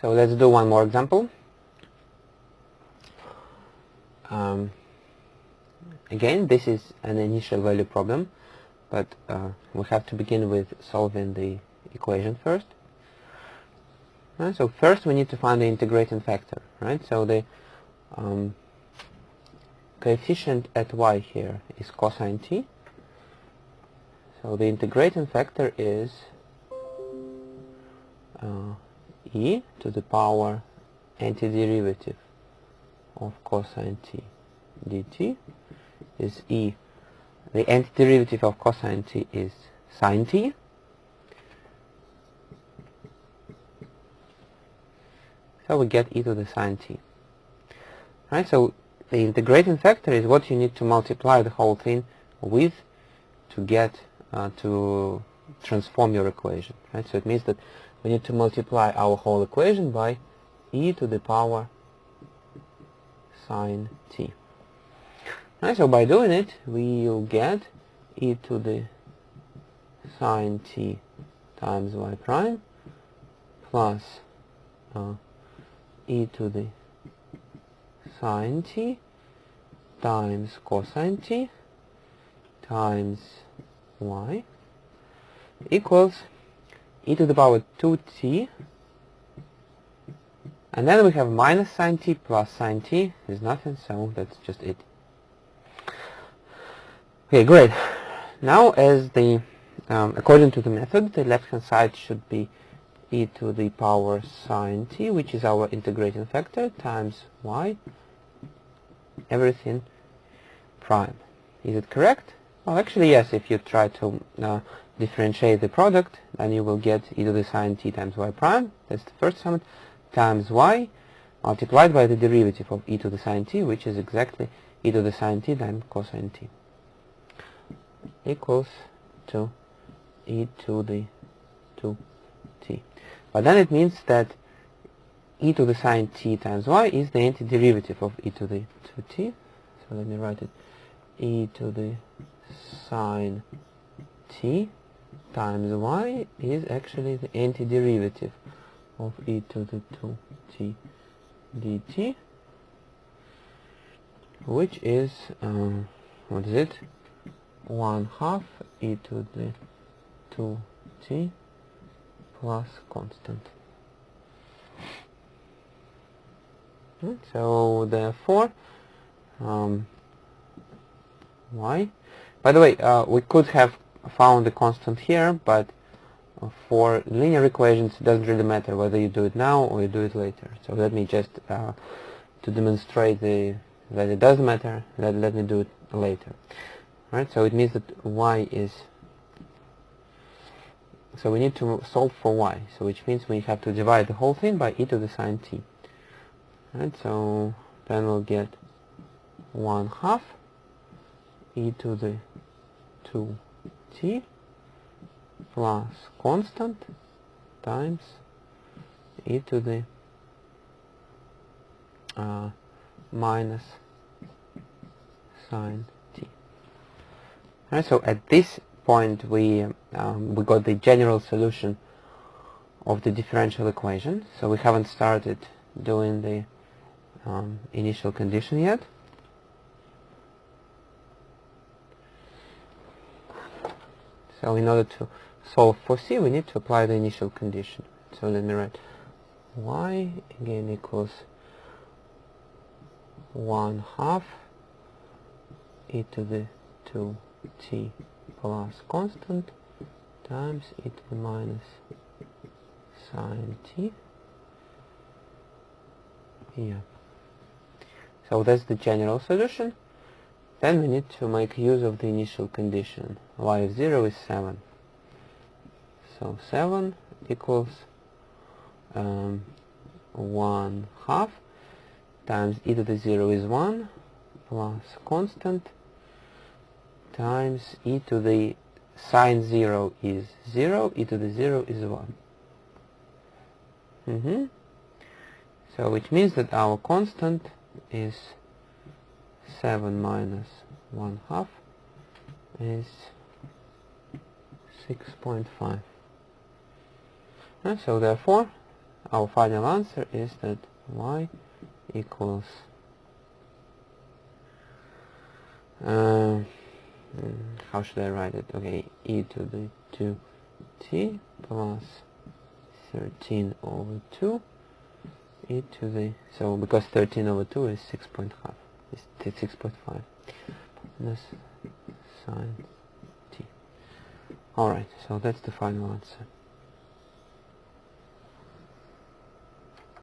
So let's do one more example. Again, this is an initial value problem, but we have to begin with solving the equation first. Right, so first we need to find the integrating factor, right? So the coefficient at y here is cosine t. So the integrating factor is e to the power antiderivative of cosine t dt is e. The antiderivative of cosine t is sine t. So we get e to the sine t. Right, so the integrating factor is what you need to multiply the whole thing with to get to transform your equation. Right, so it means that we need to multiply our whole equation by e to the power sine t. Right, so by doing it, we will get e to the sine t times y prime plus e to the sine t times cosine t times y equals e to the power 2t, and then we have minus sine t plus sine t is nothing, so that's just it. Okay, great. Now, as the according to the method, the left hand side should be e to the power sine t, which is our integrating factor, times y, everything prime. Is it correct? Well, actually, yes. If you try to differentiate the product, then you will get e to the sine t times y prime, that's the first sum, times y, multiplied by the derivative of e to the sine t, which is exactly e to the sine t times cosine t, equals to e to the 2t. But then it means that e to the sine t times y is the antiderivative of e to the 2t. So let me write it. E to the sine t times y is actually the antiderivative of e to the 2t dt, which is, what is it? 1/2 e to the 2t plus constant. So therefore, y. By the way, we could have found the constant here, but for linear equations, it doesn't really matter whether you do it now or you do it later. So let me just, to demonstrate that it does matter, let me do it later. Right? So it means that y is, so we need to solve for y, so which means we have to divide the whole thing by e to the sine t. Right? So then we'll get 1/2 e to the 2t plus constant times e to the minus sine t. Right, so at this point we got the general solution of the differential equation. So we haven't started doing the initial condition yet. So in order to solve for c, we need to apply the initial condition. So let me write y again equals 1/2 e to the 2t plus constant times e to the minus sine t. Yeah. So that's the general solution. Then we need to make use of the initial condition. Y of 0 is 7. So 7 equals 1/2 times e to the 0 is 1 plus constant times e to the sine 0 is 0, e to the 0 is 1. So which means that our constant is 7 minus 1/2 is 6.5. And so therefore our final answer is that y equals how should I write it? Okay, e to the 2t plus 13 over 2 e to the, so because 13 over 2 is 6.5, is 6.5 minus sine t. Alright, so that's the final answer.